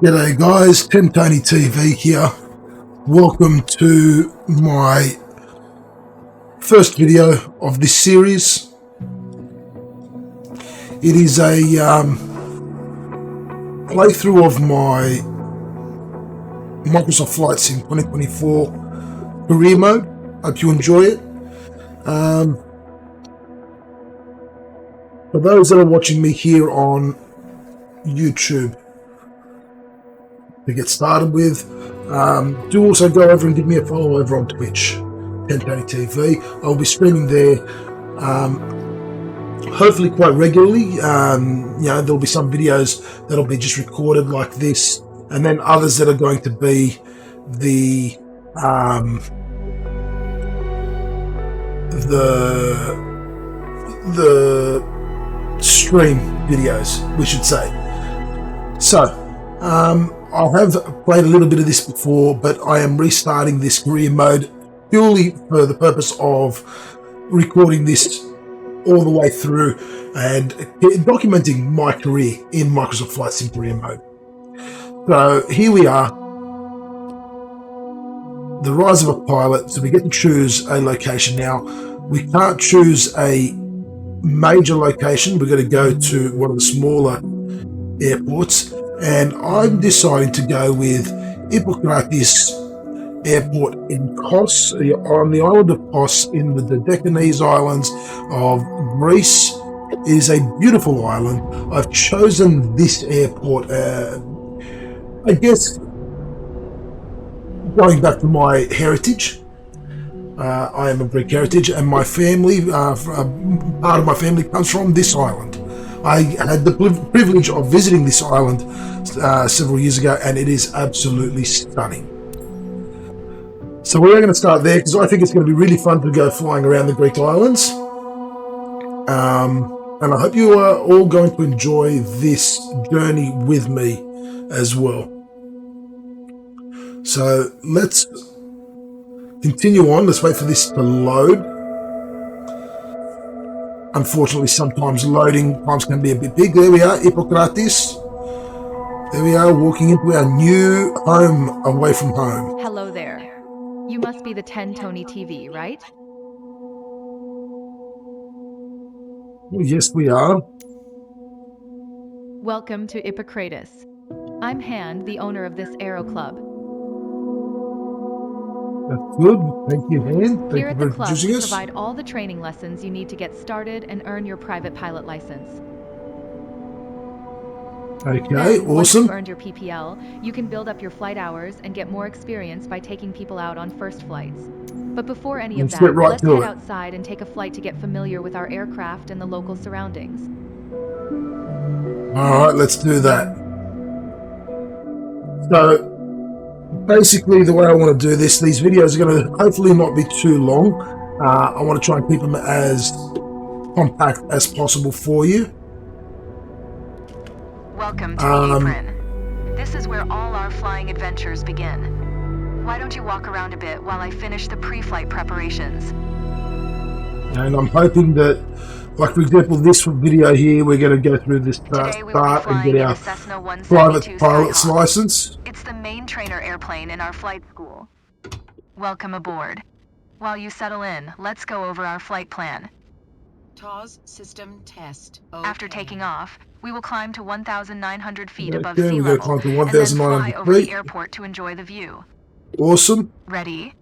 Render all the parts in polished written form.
G'day guys, Tim Tony TV here. Welcome to my first video of this series. It is a playthrough of my Microsoft Flight Sim 2024 career mode. Hope you enjoy it. For those that are watching me here on YouTube, to get started with, do also go over and give me a follow over on Twitch, Tony TV. I'll be streaming there hopefully quite regularly. There'll be some videos that'll be just recorded like this, and then others that are going to be the stream videos, we should say. So I have played a little bit of this before, but I am restarting this career mode purely for the purpose of recording this all the way through and documenting my career in Microsoft Flight Sim career mode. So here we are, the rise of a pilot. So we get to choose a location now. We can't choose a major location. We're going to go to one of the smaller airports, and I'm deciding to go with Hippocrates Airport in Kos, on the island of Kos in the Dedekanese Islands of Greece. It is a beautiful island. I've chosen this airport, I guess, going back to my heritage. I am of Greek heritage, and my family, part of my family comes from this island. I had the privilege of visiting this island several years ago, and it is absolutely stunning. So we're going to start there because I think it's going to be really fun to go flying around the Greek islands. And I hope you are all going to enjoy this journey with me as well. So let's continue on. Let's wait for this to load. Unfortunately, sometimes loading times can be a bit big. There we are, Hippocrates. There we are, walking into our new home away from home. Hello there. You must be the 10 Tony TV, right? Well, yes, we are. Welcome to Hippocrates. I'm Han, the owner of this aero club. That's good. Thank you, Han. Here at the for club, introducing we us. provide all the training lessons you need to get started and earn your private pilot license. Okay, Then, once awesome. you've earned your PPL, you can build up your flight hours and get more experience by taking people out on first flights. But before any of Let's that, get right let's to head it. outside and take a flight to get familiar with our aircraft and the local surroundings. All right, let's do that. So basically, the way I want to do this, these videos are going to hopefully not be too long. I want to try and keep them as compact as possible for you. Welcome to Ypres. This is where all our flying adventures begin. Why don't you walk around a bit while I finish the pre-flight preparations? And I'm hoping that, like for example, this video here, we're going to go through this Today we will be start and flying get in our a Cessna private 172 pilot's Skyhawk. license. It's the main trainer airplane in our flight school. Welcome aboard. While you settle in, let's go over our flight plan. TOS system test. Okay. After taking off, we will climb to 1,900 feet above Okay, sea we're going to level, climb to and then fly 1,900 over the feet. airport to enjoy the view. Awesome. Ready?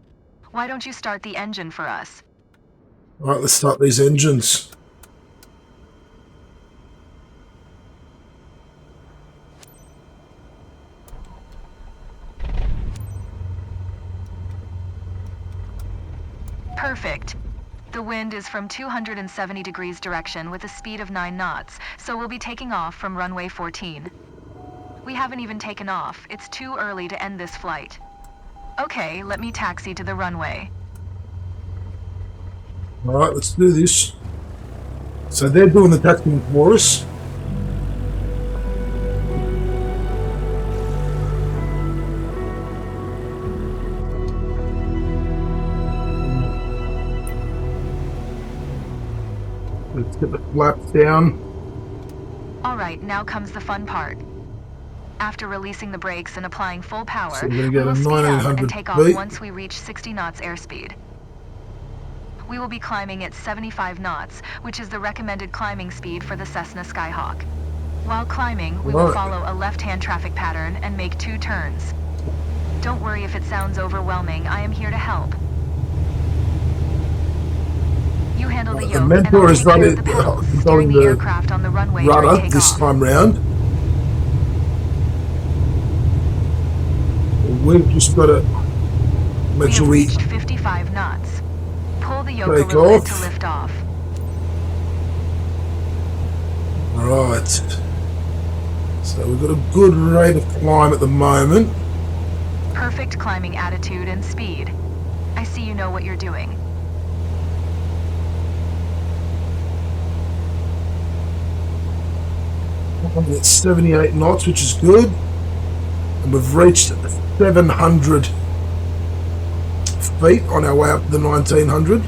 Why don't you start the engine for us? All right, let's start these engines. Perfect. The wind is from 270 degrees direction with a speed of 9 knots, so we'll be taking off from runway 14. We haven't even taken off. It's too early to end this flight. Okay, let me taxi to the runway. All right, let's do this. So they're doing the taxiing for us. Let's get the flaps down. All right, now comes the fun part. After releasing the brakes and applying full power, So we're going to we go will to speed up and 1900 take off feet. once we reach 60 knots airspeed. We will be climbing at 75 knots, which is the recommended climbing speed for the Cessna Skyhawk. While climbing, we will Right. follow a left-hand traffic pattern and make 2 turns. Don't worry if it sounds overwhelming, I am here to help. You handle the The yoke, and mentor I'll is take care of running, the pedals, steering controlling the the aircraft on the runway during rudder this takeoff. time round. We've just got to make We sure have we reached 55 knots. Pull the yoke a take little bit to off. lift off. Right. So we've got a good rate of climb at the moment. Perfect climbing attitude and speed. I see you know what you're doing. It's 78 knots, which is good. And we've reached 700 feet on our way up to the 1900.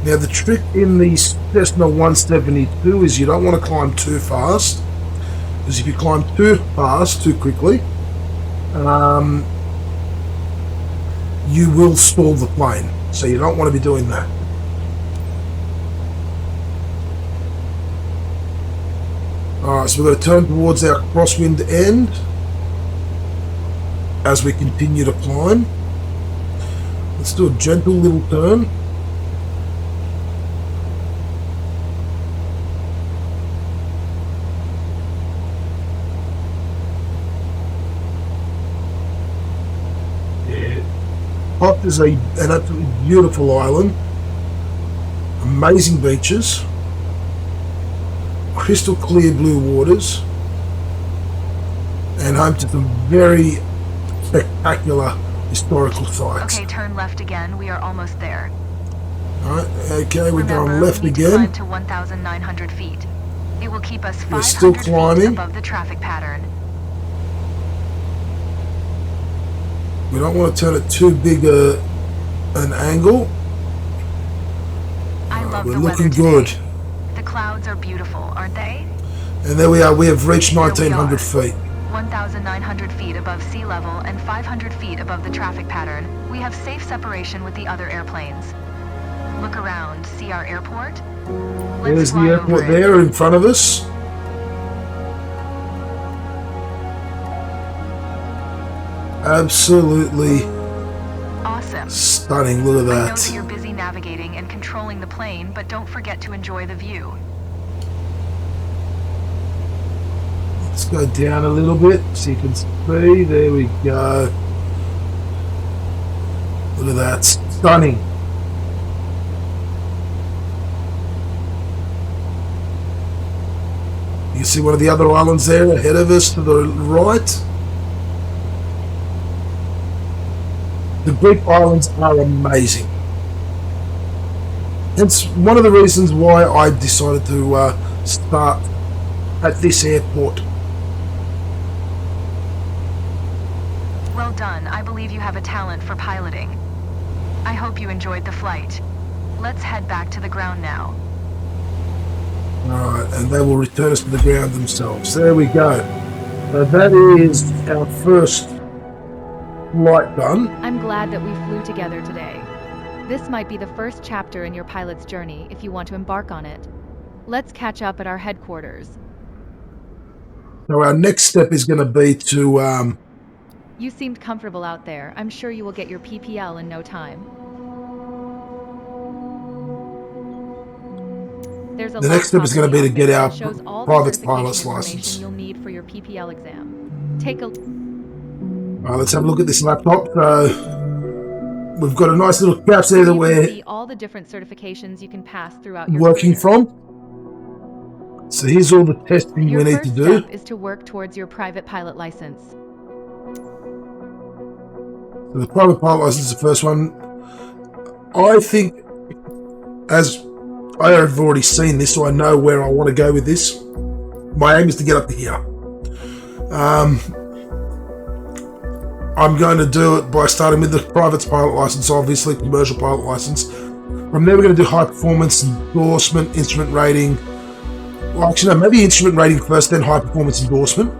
Now the trick in the Cessna 172 is you don't want to climb too fast, because if you climb too fast, too quickly, you will stall the plane. So you don't want to be doing that. Alright, so we're going to turn towards our crosswind end as we continue to climb. Let's do a gentle little turn. Hot is an absolutely beautiful island. Amazing beaches. Crystal clear blue waters. And home to some very spectacular historical sites. Okay, turn left again. We are almost there. Alright, okay, we're Remember, going left we need to again. climb to 1,900 feet. It will keep us We're still 500 feet climbing. above the traffic pattern. We don't want to turn it too big an angle. I love We're the looking weather good. today. The clouds are beautiful, aren't they? And there we are, we have reached Here we 1900 are. feet. 1,900 feet above sea level and 500 feet above the traffic pattern. We have safe separation with the other airplanes. Look around. See our airport? Let's There's fly the over airport it. there in front of us. Absolutely Awesome. stunning, look at I know that that. you're busy navigating and controlling the plane, but don't forget to enjoy the view. Let's go down a little bit so you can see. There we go. Look at that, stunning. You can see one of the other islands there ahead of us to the right. The Greek islands are amazing. It's one of the reasons why I decided to start at this airport. Well done. I believe you have a talent for piloting. I hope you enjoyed the flight. Let's head back to the ground now. Alright, and they will return us to the ground themselves. There we go. So that is our first flight done. I'm glad that we flew together today. This might be the first chapter in your pilot's journey if you want to embark on it. Let's catch up at our headquarters. So our next step is going to be to You seemed comfortable out there. I'm sure you will get your PPL in no time. There's a the next step is going to be to get our shows all the private certification pilot's information license. you'll need for your PPL exam. Take a Alright, let's have a look at this laptop. So we've got a nice little couch there that you can we're see all the different certifications you can pass throughout your working career. from. So here's all the testing Your we need first to do. step is to work towards your private pilot license. So the private pilot license is the first one. I think, as I have already seen this, so I know where I want to go with this. My aim is to get up to here. I'm going to do it by starting with the private pilot license, obviously, commercial pilot license. From there, we're going to do high performance, endorsement, instrument rating, Well, actually, no, maybe instrument rating first, then high performance endorsement,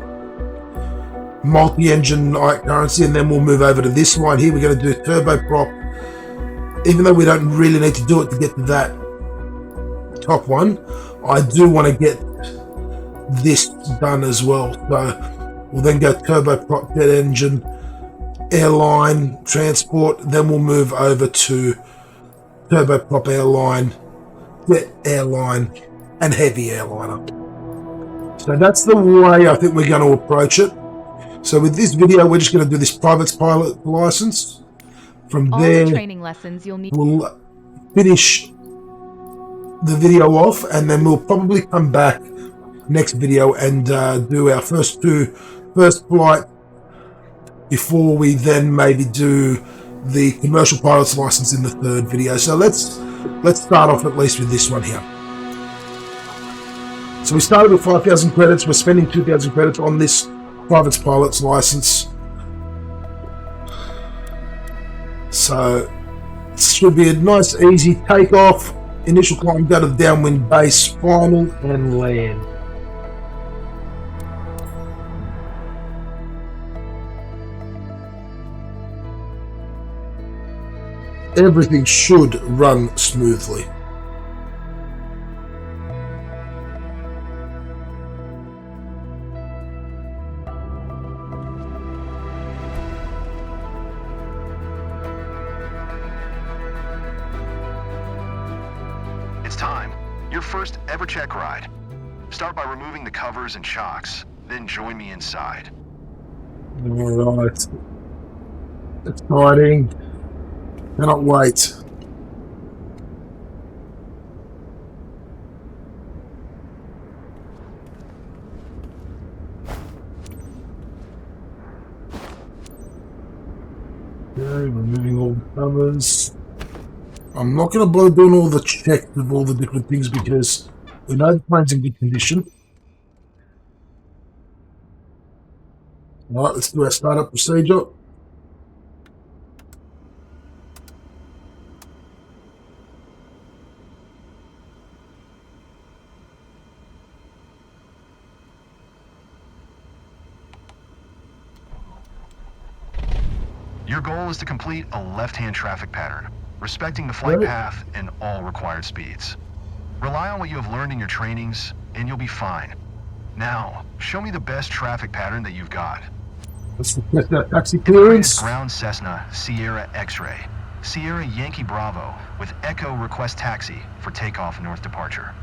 multi-engine night currency, and then we'll move over to this line here. We're going to do turboprop, even though we don't really need to do it to get to that top one. I do want to get this done as well. So we'll then go turboprop, jet engine, airline, transport, then we'll move over to turboprop airline, jet airline, and heavy airliner. So that's the way I think we're going to approach it. So with this video, we're just going to do this private pilot license. From All there, the training lessons you'll need. we'll finish the video off, and then we'll probably come back next video and do our first flight before we then maybe do the commercial pilot's license in the third video. So let's start off at least with this one here. So we started with 5,000 credits. We're spending 2,000 credits on this private pilot's license. So it should be a nice easy takeoff, initial climb, go to the downwind base, final, and land. Everything should run smoothly. It's time. Your first ever check ride. Start by removing the covers and shocks, then join me inside. Alright. Exciting. Cannot wait. Okay, removing all the covers. I'm not going to bother doing all the checks of all the different things because we know the plane's in good condition. Alright, let's do our startup procedure. Your goal is to complete a left-hand traffic pattern, respecting the flight path and all required speeds. Rely on what you have learned in your trainings, and you'll be fine. Now, show me the best traffic pattern that you've got. Let's request that taxi It's clearance. ground Cessna Sierra X-ray, Sierra Yankee Bravo with Echo request taxi for takeoff north departure.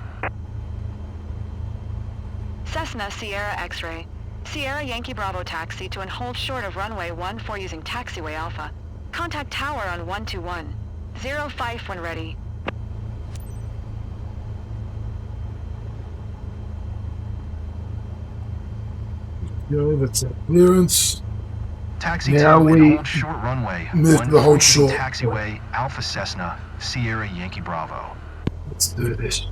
Cessna Sierra X-ray. Sierra Yankee Bravo taxi to and hold short of runway 14 using taxiway Alpha. Contact tower on 121. 05 when ready. Okay, that's our clearance. Taxi Now to we and hold short runway move to the hold 14 short. taxiway Alpha Cessna Sierra Yankee Bravo. Let's do this.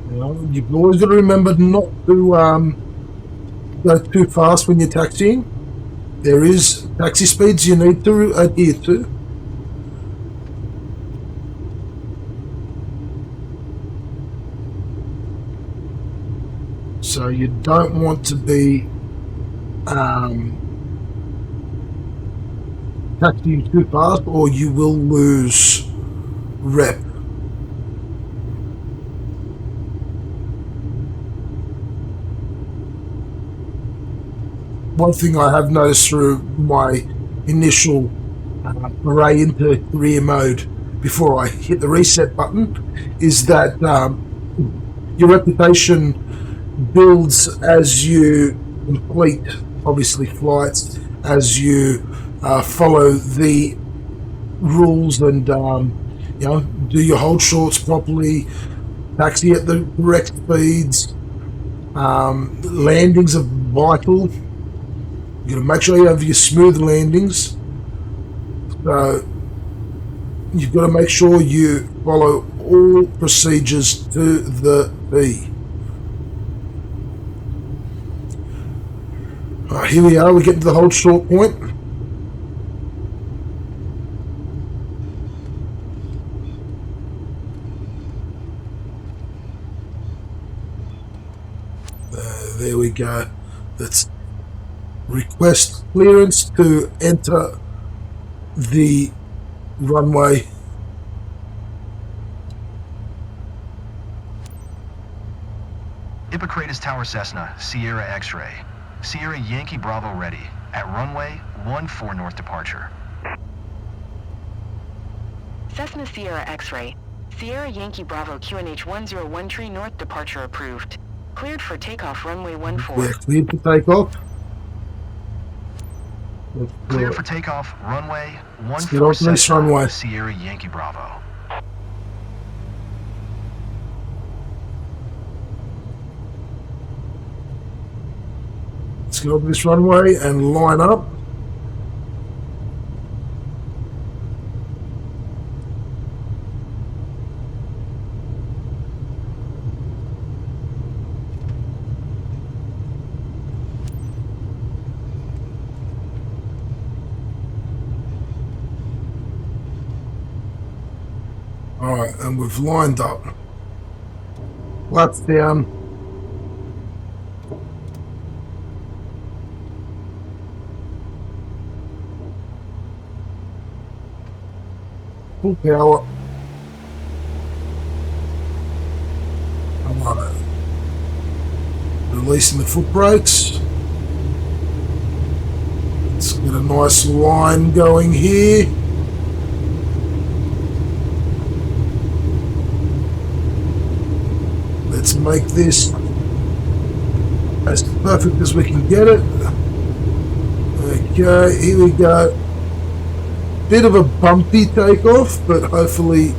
Now, you've always got to remember not to go too fast when you're taxiing. There is taxi speeds you need to adhere to. So you don't want to be taxiing too fast, or you will lose rep. One thing I have noticed through my initial foray into career mode before I hit the reset button is that your reputation builds as you complete, obviously, flights, as you follow the rules and do your hold shorts properly, taxi at the correct speeds. Landings are vital. You got to make sure you have your smooth landings. So you've got to make sure you follow all procedures to the T. Here we are, we get to the hold short point. go. Let's request clearance to enter the runway. Hippocrates Tower Cessna, Sierra X-ray. Sierra Yankee Bravo ready. At runway 14 north departure. Cessna Sierra X-ray. Sierra Yankee Bravo QNH 101 north departure approved. Cleared for takeoff runway 14. We're cleared to take off. Cleared for takeoff runway 14 onto this Cessna, runway. Sierra Yankee Bravo. Let's get onto this runway and line up. Alright, and we've lined up. Flaps down. Full power. Alright. Releasing the foot brakes. Let's get a nice line going here. Let's make this as perfect as we can get it. Okay, here we go. Bit of a bumpy takeoff, but hopefully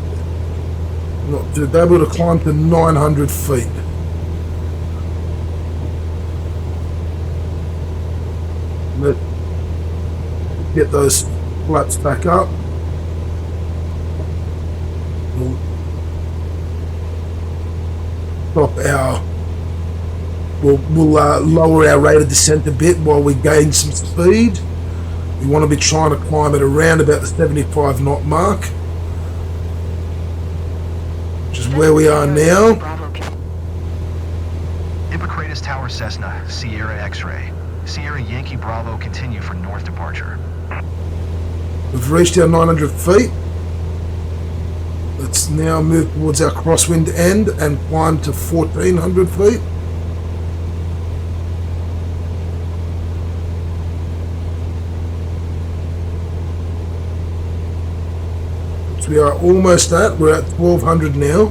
not too bad. We'll climb to 900 feet. Let's get those flaps back up. We'll stop our. We'll lower our rate of descent a bit while we gain some speed. We want to be trying to climb at around about the 75 knot mark, which is where we are now. Hippocrates Tower Cessna, Sierra X-ray. Sierra Yankee Bravo continue for north departure. We've reached our 900 feet. Let's now move towards our crosswind end and climb to 1400 feet. We are almost at. We're at 1200 now.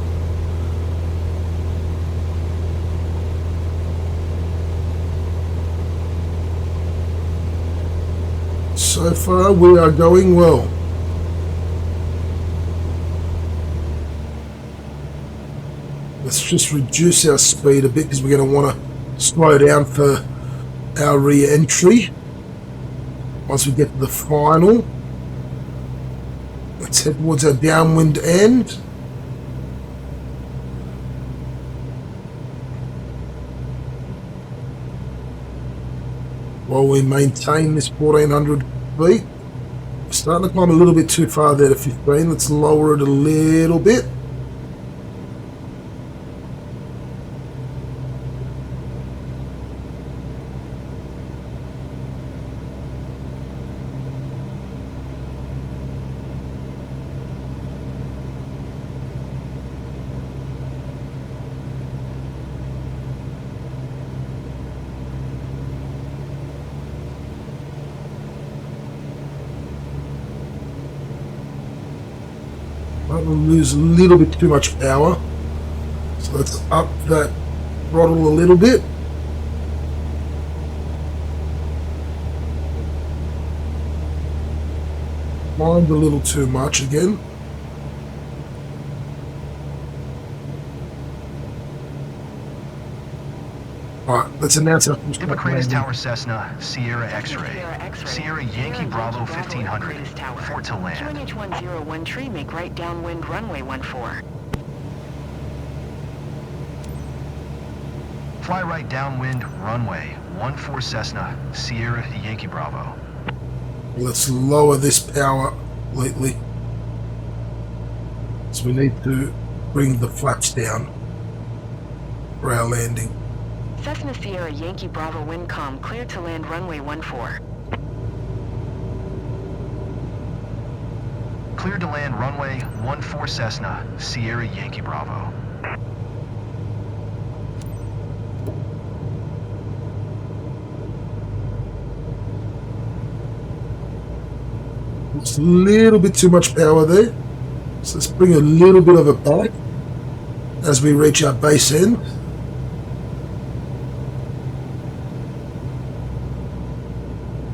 So far we are going well. Let's just reduce our speed a bit because we're going to want to slow down for our re-entry once we get to the final. Let's head towards our downwind end. While we maintain this 1400 feet. We're starting to climb a little bit too far there to 15. Let's lower it a little bit. We'll lose a little bit too much power, so let's up that throttle a little bit. Mind a little too much again. Alright, let's announce our Hippocrates Tower Cessna, Sierra X-ray. Sierra Yankee Bravo 1500. Fort to land. QNH 101 tree, make right downwind runway 14. Fly right downwind runway 14 Cessna, Sierra Yankee Bravo. Let's lower this power completely. So we need to bring the flaps down for our landing. Cessna Sierra Yankee Bravo Windcom cleared to land runway 14. Cleared to land runway 14 Cessna, Sierra Yankee Bravo. It's a little bit too much power there. So let's bring a little bit of it back as we reach our base end.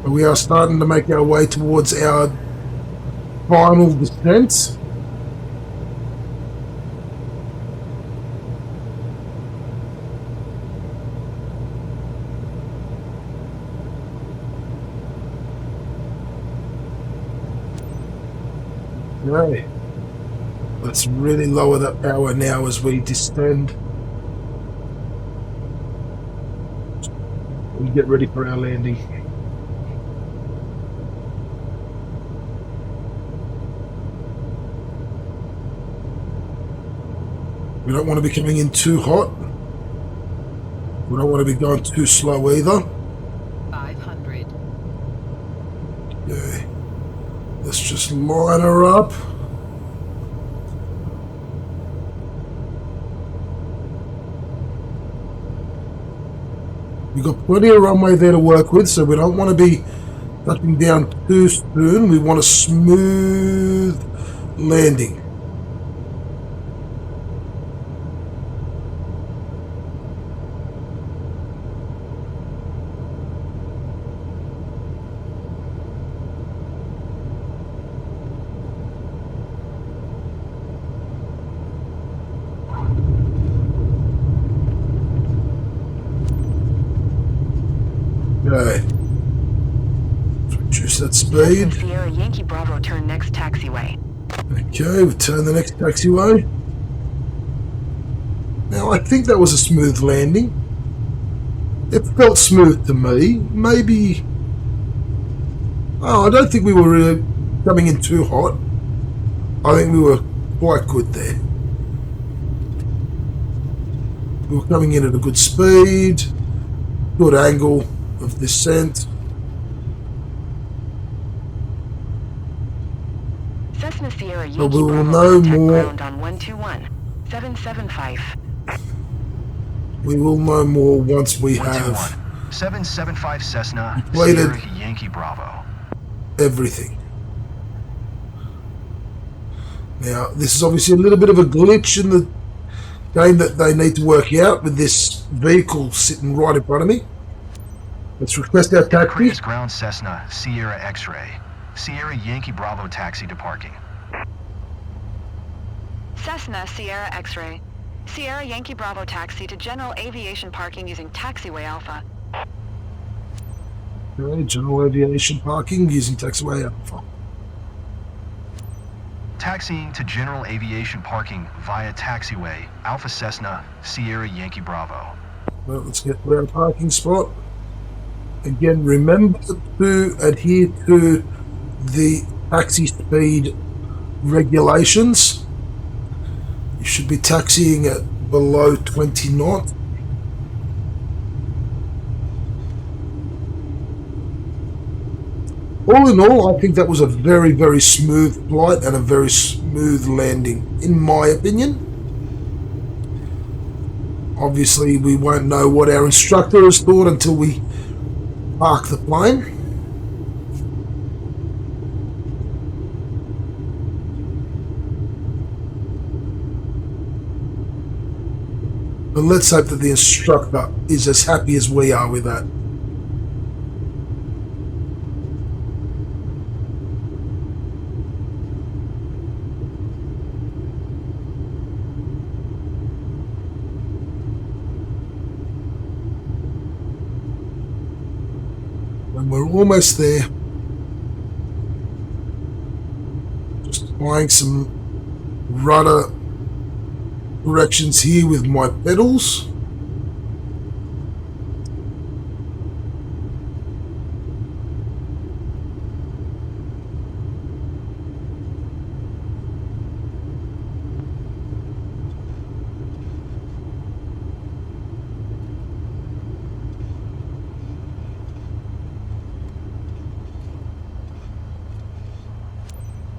But we are starting to make our way towards our final descent. Okay. Let's really lower that power now as we descend and get ready for our landing. We don't want to be coming in too hot. We don't want to be going too slow either. 500. Okay. Let's just line her up. We've got plenty of runway there to work with, so we don't want to be touching down too soon. We want a smooth landing. Okay. Reduce that speed. Cessna Sierra Yankee Bravo turn next taxiway. Okay, we turn the next taxiway. Now, I think that was a smooth landing. It felt smooth to me. Maybe... Oh, I don't think we were really coming in too hot. I think we were quite good there. We were coming in at a good speed, good angle of descent. Cessna Sierra But Yankee we will Bravo know contact more. ground on 121. 775. We will know more once we have 121. 775 Cessna, completed Sierra Yankee Bravo. everything. Now, this is obviously a little bit of a glitch in the game that they need to work out with this vehicle sitting right in front of me. Let's request our taxi. Creatus ground Cessna, Sierra X-ray. Sierra Yankee Bravo taxi to parking. Cessna Sierra X-ray. Sierra Yankee Bravo taxi to general aviation parking using taxiway Alpha. Okay, general aviation parking using taxiway Alpha. Taxiing to general aviation parking via taxiway Alpha Cessna, Sierra Yankee Bravo. Well, let's get to our parking spot. Again, remember to adhere to the taxi speed regulations. You should be taxiing at below 20 knots. All in all, I think that was a very, very smooth flight and a very smooth landing, in my opinion. Obviously, we won't know what our instructor has thought until we park the plane. But let's hope that the instructor is as happy as we are with that. And we're almost there. Just applying some rudder corrections here with my pedals.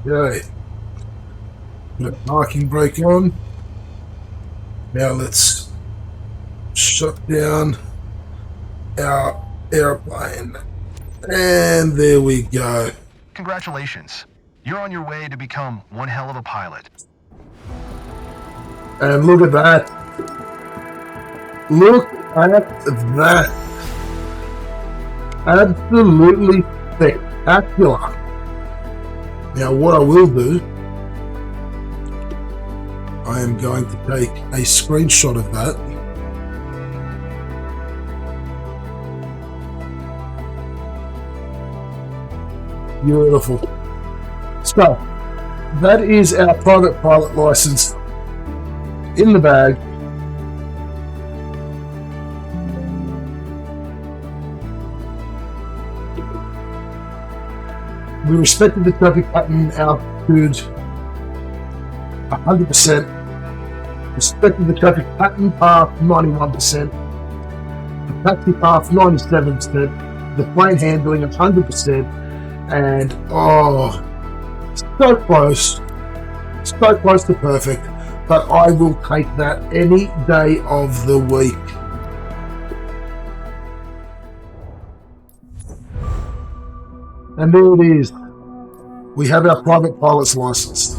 Okay. Put a parking brake on. Now let's shut down our airplane. And there we go. Congratulations. You're on your way to become one hell of a pilot. And look at that. Look at that. Absolutely spectacular. Now what I will do, I am going to take a screenshot of that. Beautiful. So, that is our private pilot license in the bag. We respected the traffic pattern altitude 100%. Respected the traffic pattern path 91%. The taxi path 97%. The plane handling 100%. And so close to perfect, but I will take that any day of the week. And there it is. We have our private pilot's license.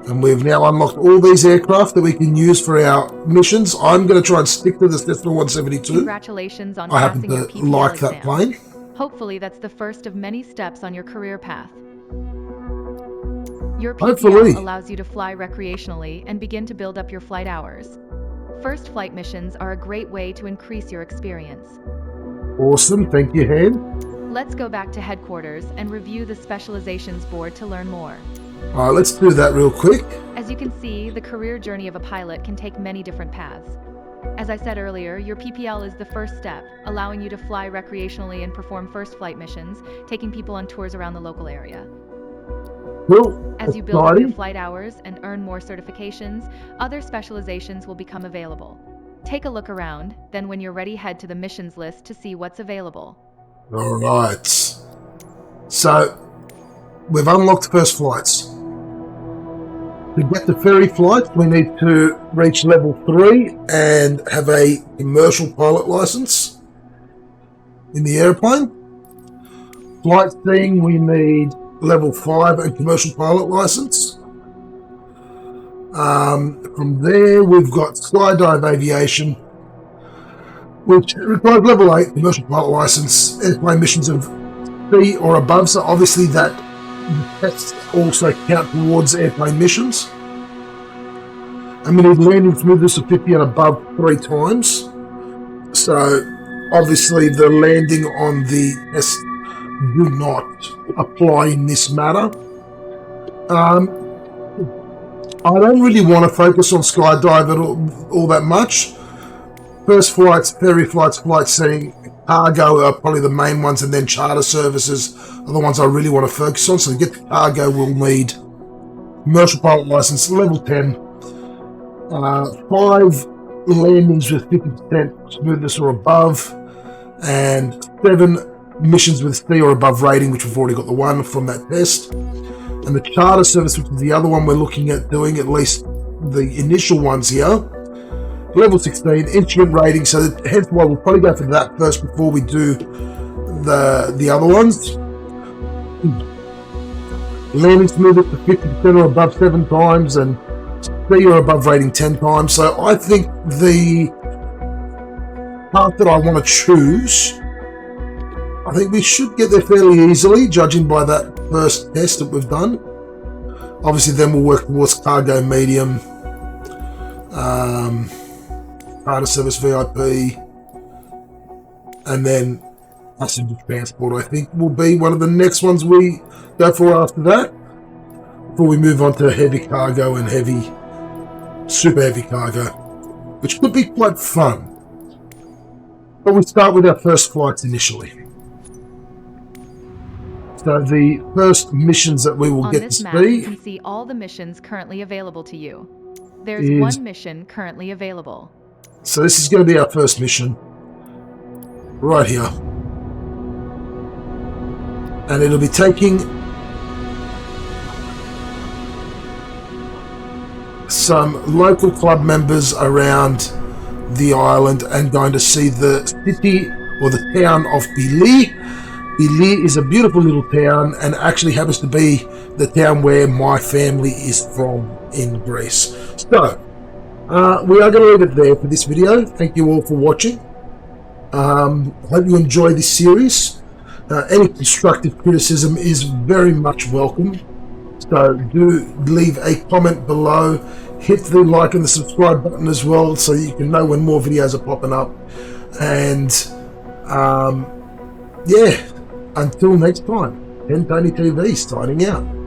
And we've now unlocked all these aircraft that we can use for our missions. I'm going to try and stick to the Cessna 172. Congratulations on I happen passing your to PPL like exam. that plane. Hopefully that's the first of many steps on your career path. Your Hopefully. PPL allows you to fly recreationally and begin to build up your flight hours. First flight missions are a great way to increase your experience. Awesome, thank you, Han. Let's go back to headquarters and review the specializations board to learn more. All right, let's do that real quick. As you can see, the career journey of a pilot can take many different paths. As I said earlier, your PPL is the first step, allowing you to fly recreationally and perform first flight missions, taking people on tours around the local area. Cool. As you build up your flight hours and earn more certifications, other specializations will become available. Take a look around, then when you're ready, head to the missions list to see what's available. All right. So, we've unlocked first flights. To get the ferry flights, we need to reach level 3 and have a commercial pilot license in the airplane. Flight seeing, we need level 5 and commercial pilot license. From there, we've got skydive aviation, which requires level 8 commercial pilot license, airplane missions of C or above. So obviously that tests also count towards airplane missions. And we need landing smoothness of 50 and above 3 times. So obviously the landing on the test do not apply in this matter. I don't really want to focus on skydive at all that much. First flights, ferry flights, flight seeing, cargo are probably the main ones, and then charter services are the ones I really want to focus on. So to get the cargo, we'll need commercial pilot license, level 10, 5 landings with 50% smoothness or above, and 7 missions with C or above rating, which we've already got the 1 from that test. And the charter service, which is the other one we're looking at doing, at least the initial ones here, level 16, instrument rating, so hence why we'll probably go for that first before we do the other ones. Landing smoothness to 50% or above 7 times, and C or above rating 10 times. So I think the path that I want to choose, I think we should get there fairly easily, judging by that first test that we've done. Obviously then we'll work towards cargo medium, charter service VIP, and then passenger transport, I think, will be one of the next ones we go for after that, before we move on to heavy cargo and super heavy cargo, which could be quite fun. But we start with our first flights initially. So the first missions that we will get to On this map, you can see all the missions currently available to you. There's one mission currently available. So this is going to be our first mission, right here. And it'll be taking some local club members around the island and going to see the city or the town of Bili. Bili is a beautiful little town and actually happens to be the town where my family is from in Greece. So, we are going to leave it there for this video. Thank you all for watching. Hope you enjoy this series. Any constructive criticism is very much welcome. So do leave a comment below. Hit the like and the subscribe button as well so you can know when more videos are popping up. And yeah, until next time, 10Tony TV signing out.